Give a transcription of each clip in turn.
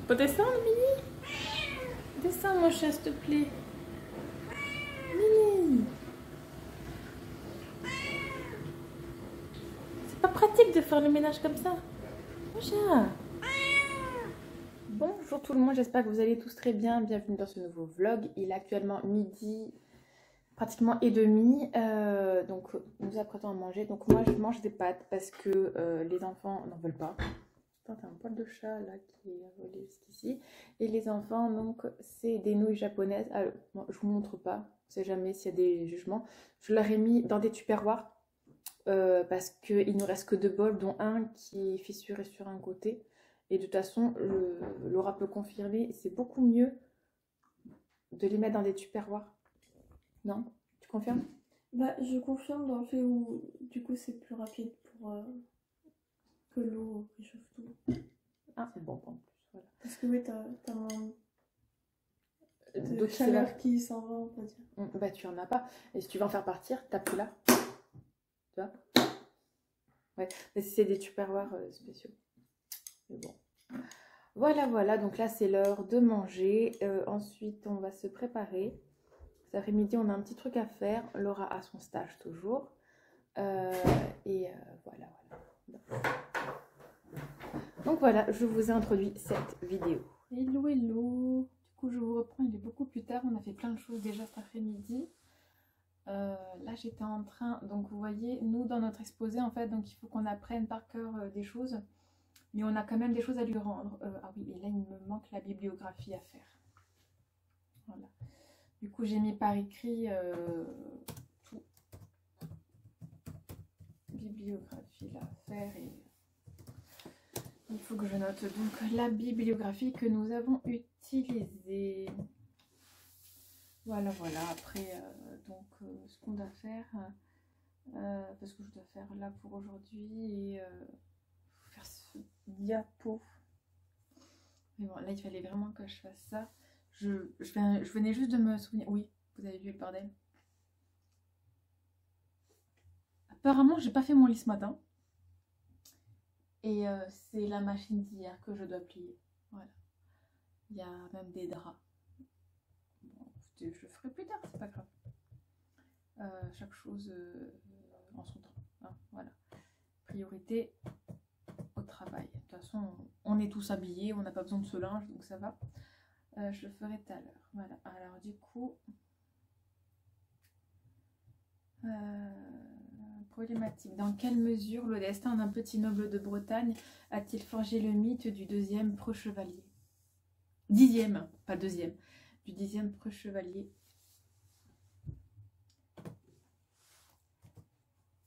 Peux descendre, Mini? Descends, mon chat, s'il te plaît. Mini. C'est pas pratique de faire le ménage comme ça. Mon chat. Bonjour tout le monde, j'espère que vous allez tous très bien. Bienvenue dans ce nouveau vlog. Il est actuellement midi, pratiquement et demi. Donc nous apprêtons à manger. Donc moi je mange des pâtes parce que les enfants n'en veulent pas. Attends, t'as un poil de chat là qui est volé jusqu'ici. Et les enfants, donc c'est des nouilles japonaises. Alors, bon, je vous montre pas, on sait jamais s'il y a des jugements. Je leur ai mis dans des tupperwares parce qu'il ne reste que deux bols, dont un qui est fissuré sur un côté. Et de toute façon, Laura peut confirmer, c'est beaucoup mieux de les mettre dans des tupperwares. Non? Tu confirmes? Bah, je confirme dans le fait où, du coup, c'est plus rapide pour que l'eau réchauffe tout. Ah, c'est bon en plus. Voilà. Parce que oui, t'as moins de Donc, chaleur qui s'en va, on va dire. bah, tu en as pas. Et si tu veux en faire partir, t'appuies là. Tu vois? Ouais, mais c'est des tupperwares spéciaux. Mais bon. Voilà, voilà. Donc là, c'est l'heure de manger. Ensuite, on va se préparer. Cet après-midi, on a un petit truc à faire. Laura a son stage toujours. Voilà, voilà. Donc voilà, je vous ai introduit cette vidéo. Hello, hello. Du coup, je vous reprends. Il est beaucoup plus tard. On a fait plein de choses déjà cet après-midi. Là, j'étais en train... Donc, vous voyez, nous, dans notre exposé, en fait, donc il faut qu'on apprenne par cœur des choses. Mais on a quand même des choses à lui rendre. Ah oui, et là, il me manque la bibliographie à faire. Voilà. Du coup, j'ai mis par écrit tout. Bibliographie là, à faire. Et il faut que je note donc la bibliographie que nous avons utilisée. Voilà, voilà. Après, ce qu'on doit faire, parce que je dois faire là pour aujourd'hui et faire ce diapo. Mais bon, là, il fallait vraiment que je fasse ça. Je venais juste de me souvenir. Oui, vous avez vu le bordel. Apparemment, j'ai pas fait mon lit ce matin. Et c'est la machine d'hier que je dois plier. Voilà. Il y a même des draps. Bon, je ferai plus tard, c'est pas grave. Chaque chose en son temps. Hein, voilà. Priorité au travail. De toute façon, on est tous habillés, on n'a pas besoin de ce linge, donc ça va. Je le ferai tout à l'heure. Voilà. Alors du coup, problématique. Dans quelle mesure le destin d'un petit noble de Bretagne a-t-il forgé le mythe du deuxième preux chevalier? Dixième, pas deuxième. Du dixième preux chevalier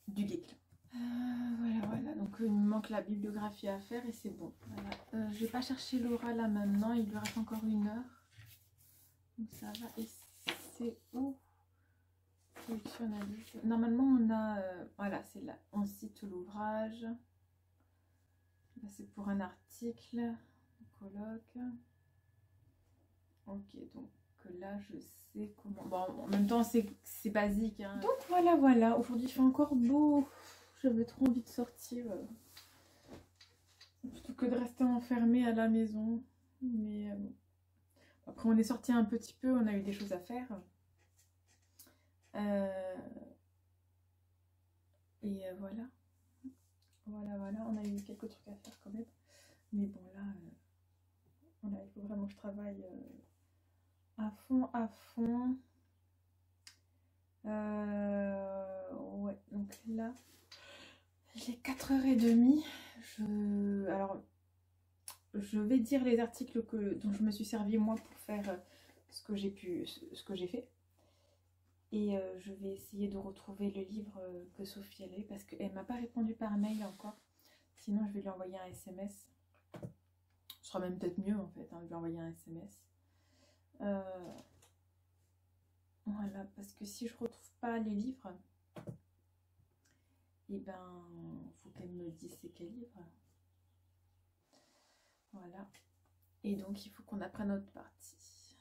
du Guesclin. Voilà, voilà. Donc il me manque la bibliographie à faire et c'est bon. Voilà. Je vais pas chercher Laura là maintenant. Il lui reste encore 1 heure. Donc ça va. Et c'est où? Normalement, on a... voilà, c'est là. On cite l'ouvrage. Là, c'est pour un article. Un colloque. Ok, donc là, je sais comment... Bon, en même temps, c'est basique. Hein. Donc voilà, voilà. Aujourd'hui, il fait encore beau. J'avais trop envie de sortir. Plutôt que de rester enfermée à la maison. Mais bon. Après, on est sorti un petit peu. On a eu des choses à faire. Voilà. Voilà, voilà. On a eu quelques trucs à faire quand même. Mais bon, là, voilà, il faut vraiment que je travaille à fond, à fond. Ouais, donc là, il est 4h30. Alors, je vais dire les articles dont je me suis servi moi pour faire ce que j'ai fait. Et je vais essayer de retrouver le livre que Sophie a lu parce qu'elle m'a pas répondu par mail encore. Sinon, je vais lui envoyer un SMS. Ce sera même peut-être mieux en fait, hein, de lui envoyer un SMS. Voilà, parce que si je retrouve pas les livres, et ben, faut qu'elle me dise c'est quel livre. Voilà. Et donc, il faut qu'on apprenne notre partie.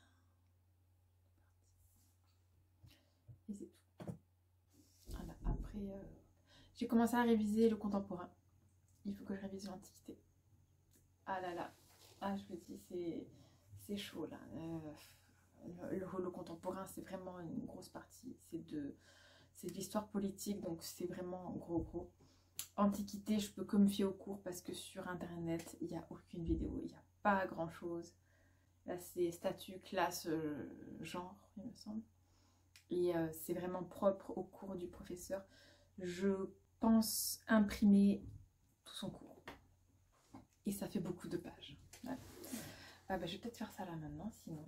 Et c'est tout. Voilà, après, j'ai commencé à réviser le contemporain. Il faut que je révise l'Antiquité. Ah là là, Ah, je vous dis, c'est chaud là. Le holo contemporain, c'est vraiment une grosse partie. C'est de l'histoire politique, donc c'est vraiment gros. Antiquité, je peux que me fier au cours parce que sur internet, il n'y a aucune vidéo, il n'y a pas grand chose. Là, c'est statut, classe, genre, il me semble. Et c'est vraiment propre au cours du professeur. Je pense imprimer tout son cours. Et ça fait beaucoup de pages. Ouais. Ah bah, je vais peut-être faire ça là maintenant, sinon.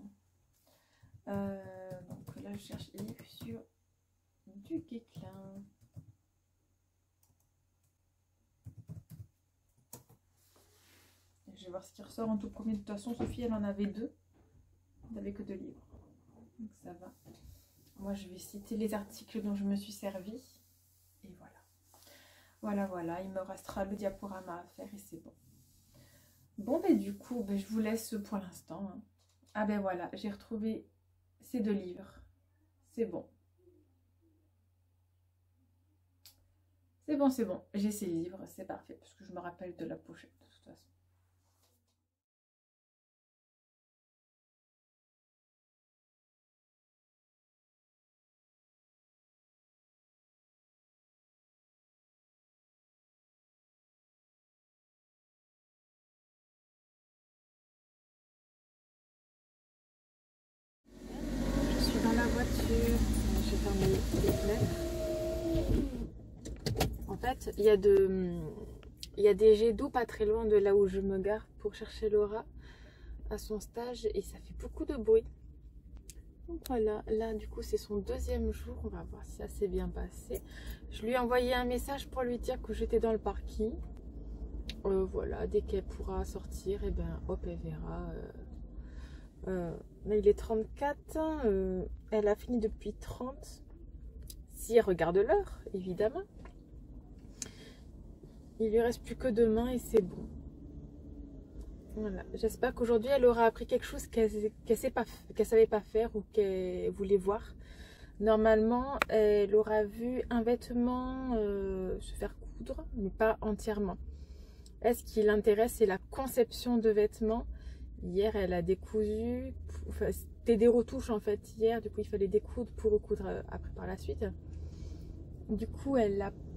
Donc là, je cherche les livres sur du Guesclin. Je vais voir ce qui ressort en tout premier. De toute façon, Sophie, elle en avait 2. Elle n'avait que 2 livres. Donc ça va. Moi, je vais citer les articles dont je me suis servie. Et voilà. Voilà. Il me restera le diaporama à faire et c'est bon. Bon, ben du coup, je vous laisse pour l'instant. Hein. Ah ben voilà, j'ai retrouvé ces 2 livres. C'est bon. C'est bon. J'ai ces livres, c'est parfait. Parce que je me rappelle de la pochette, de toute façon. Je suis dans la voiture. Je vais fermer les fenêtres. En fait, il y a des jets d'eau pas très loin de là où je me gare pour chercher Laura à son stage et ça fait beaucoup de bruit. Donc voilà, là du coup c'est son 2e jour, on va voir si ça s'est bien passé. Je lui ai envoyé un message pour lui dire que j'étais dans le parking. Voilà, dès qu'elle pourra sortir, et ben hop, elle verra. Là il est 34, elle a fini depuis 30. Si elle regarde l'heure, évidemment. Il lui reste plus que demain et c'est bon. Voilà. J'espère qu'aujourd'hui elle aura appris quelque chose qu'elle savait pas faire ou qu'elle voulait voir. Normalement, elle aura vu un vêtement se faire coudre, mais pas entièrement. Là, ce qui l'intéresse, c'est la conception de vêtements. Hier, elle a décousu. Enfin, c'était des retouches en fait hier. Du coup, il fallait découdre pour recoudre après par la suite. Du coup,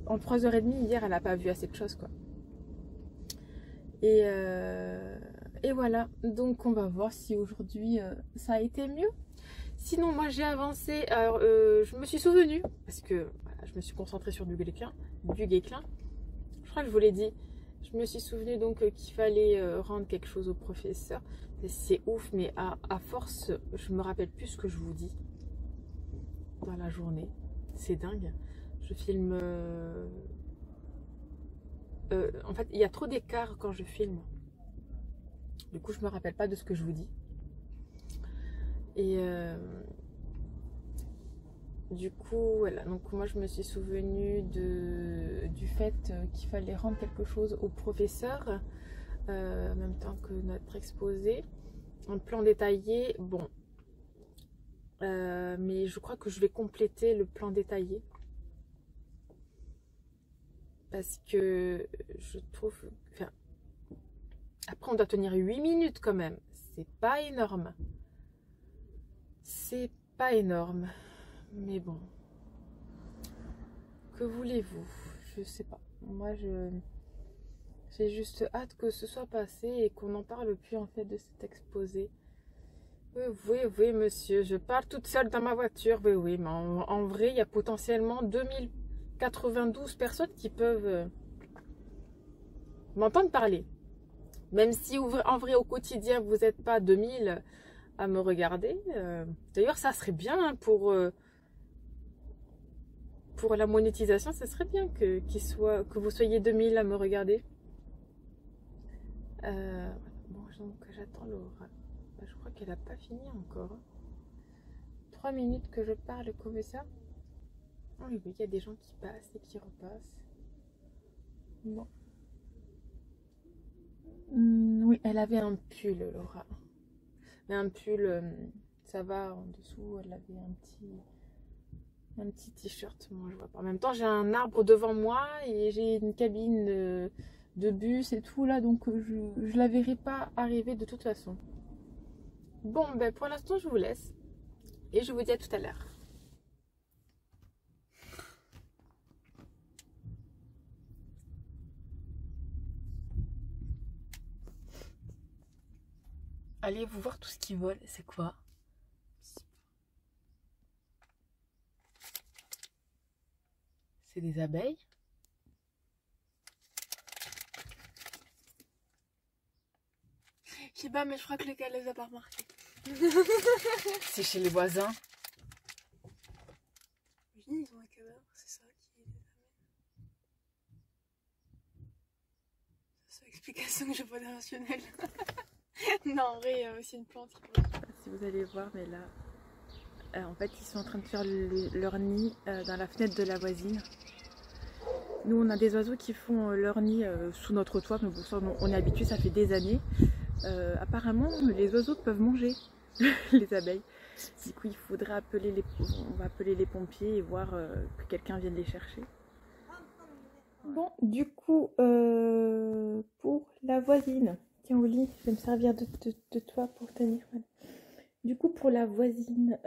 en 3h30 hier, elle n'a pas vu assez de choses quoi. Et voilà, donc on va voir si aujourd'hui ça a été mieux. Sinon, moi j'ai avancé. Alors, je me suis souvenue, parce que voilà, je me suis concentrée sur du Guesclin. Je crois que je vous l'ai dit. Je me suis souvenue donc qu'il fallait rendre quelque chose au professeur. C'est ouf, mais à force, je me rappelle plus ce que je vous dis dans la journée. C'est dingue. Je filme. En fait, il y a trop d'écart quand je filme. Du coup, je me rappelle pas de ce que je vous dis. Et du coup, voilà. Donc moi, je me suis souvenue du fait qu'il fallait rendre quelque chose au professeur en même temps que notre exposé. Un plan détaillé, bon. Mais je crois que je vais compléter le plan détaillé. Parce que je trouve... Enfin, après, on doit tenir 8 minutes quand même. C'est pas énorme. C'est pas énorme. Mais bon. Que voulez-vous? Je sais pas. Moi, j'ai juste hâte que ce soit passé et qu'on n'en parle plus en fait de cet exposé. Oui, monsieur. Je parle toute seule dans ma voiture. Oui, mais en vrai, il y a potentiellement 2092 personnes qui peuvent m'entendre parler. Même si en vrai au quotidien vous n'êtes pas 2000 à me regarder. D'ailleurs ça serait bien pour la monétisation, ça serait bien que vous soyez 2000 à me regarder. Bon, donc j'attends Laura. Je crois qu'elle n'a pas fini encore. 3 minutes que je parle comme ça. Oh oui, il y a des gens qui passent et qui repassent. Bon. Oui, elle avait un pull, Laura. Mais un pull, ça va en dessous. Elle avait un petit t-shirt. Moi, je vois pas. En même temps, j'ai un arbre devant moi et j'ai une cabine de bus et tout là, donc je la verrai pas arriver de toute façon. Bon, ben pour l'instant, je vous laisse et je vous dis à tout à l'heure. Allez-vous voir tout ce qui vole, c'est quoi? C'est des abeilles. Je sais pas, mais je crois que le gars les a pas remarqués. C'est chez les voisins. Oui, ils ont un cadavre, c'est ça qui les amène. C'est l'explication que j'ai pas de rationnel. Non, en vrai, c'est une plante qui peut... Si vous allez voir, mais là, en fait, ils sont en train de faire leur nid dans la fenêtre de la voisine. Nous, on a des oiseaux qui font leur nid sous notre toit, mais bon, ça, on est habitué, ça fait des années. Apparemment, les oiseaux peuvent manger les abeilles. Du coup, il faudra on va appeler les pompiers et voir que quelqu'un vienne les chercher. Bon, du coup, pour la voisine, tiens Oli, je vais me servir de toi pour tenir. Voilà. Du coup, pour la voisine,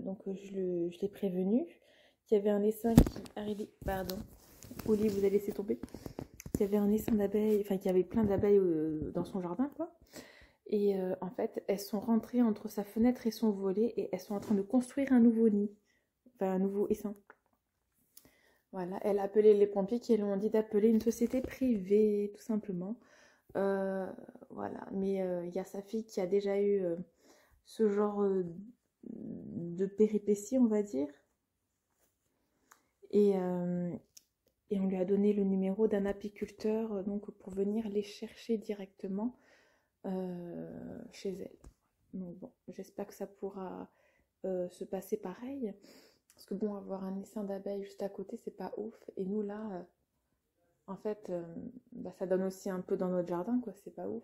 donc je l'ai prévenue qu'il y avait un essaim qui arrivait. Pardon, Oli, vous avez laissé tomber. Il y avait un essaim d'abeilles, enfin, qu'il y avait plein d'abeilles dans son jardin, quoi. Et en fait, elles sont rentrées entre sa fenêtre et son volet et elles sont en train de construire un nouveau nid, enfin un nouveau essaim. Voilà, elle a appelé les pompiers qui lui ont dit d'appeler une société privée, tout simplement. Voilà, mais il y a sa fille qui a déjà eu ce genre de péripéties, on va dire. Et on lui a donné le numéro d'un apiculteur donc, pour venir les chercher directement chez elle. Donc bon, j'espère que ça pourra se passer pareil. Parce que bon, avoir un essaim d'abeilles juste à côté, c'est pas ouf. Et nous là, en fait, ça donne aussi un peu dans notre jardin, quoi. C'est pas ouf.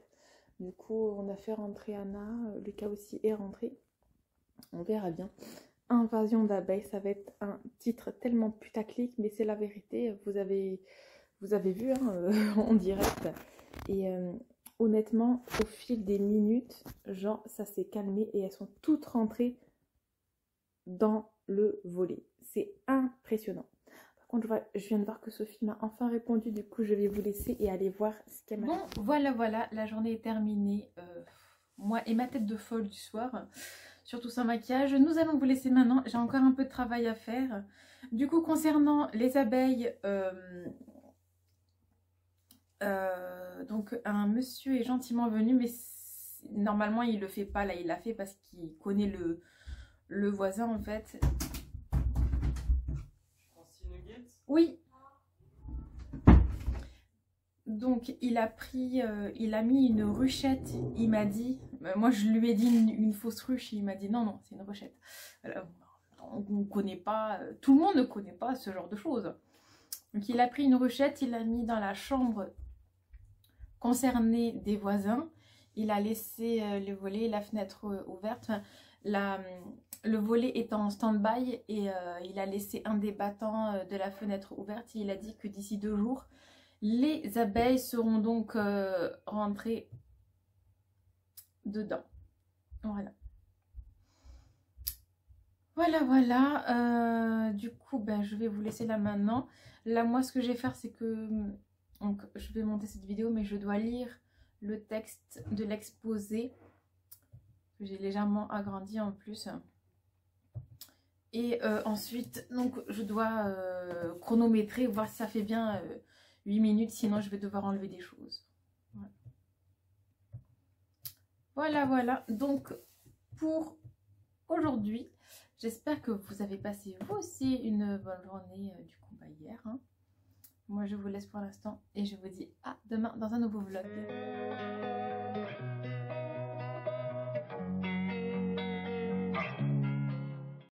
Du coup, on a fait rentrer Anna. Lucas aussi est rentré. On verra bien. Invasion d'abeilles, ça va être un titre tellement putaclic, mais c'est la vérité. Vous avez vu hein, en direct. Et honnêtement, au fil des minutes, genre, ça s'est calmé et elles sont toutes rentrées dans le volet. C'est impressionnant. Par contre, je viens de voir que Sophie m'a enfin répondu. Du coup, je vais vous laisser et aller voir ce qu'elle m'a dit. Bon, voilà, la journée est terminée. Moi et ma tête de folle du soir. Surtout sans maquillage. Nous allons vous laisser maintenant. J'ai encore un peu de travail à faire. Du coup, concernant les abeilles, donc un monsieur est gentiment venu, mais normalement il le fait pas. Là, il l'a fait parce qu'il connaît le voisin en fait. Oui. Donc il a mis une ruchette, il m'a dit, moi je lui ai dit une fausse ruche, il m'a dit non, c'est une ruchette. On ne connaît pas, tout le monde ne connaît pas ce genre de choses. Donc il a pris une ruchette, il l'a mis dans la chambre concernée des voisins, il a laissé le volet, la fenêtre ouverte, le volet est en stand-by et il a laissé un des battants de la fenêtre ouverte et il a dit que d'ici 2 jours, les abeilles seront donc rentrées dedans. Voilà. Du coup, je vais vous laisser là maintenant. Là, moi, ce que je vais faire, c'est que donc, je vais monter cette vidéo, mais je dois lire le texte de l'exposé que j'ai légèrement agrandi en plus. Et ensuite, donc, je dois chronométrer, voir si ça fait bien 8 minutes, sinon je vais devoir enlever des choses. Voilà. Donc, pour aujourd'hui, j'espère que vous avez passé vous aussi une bonne journée du coup hier. Hein. Moi, je vous laisse pour l'instant et je vous dis à demain dans un nouveau vlog.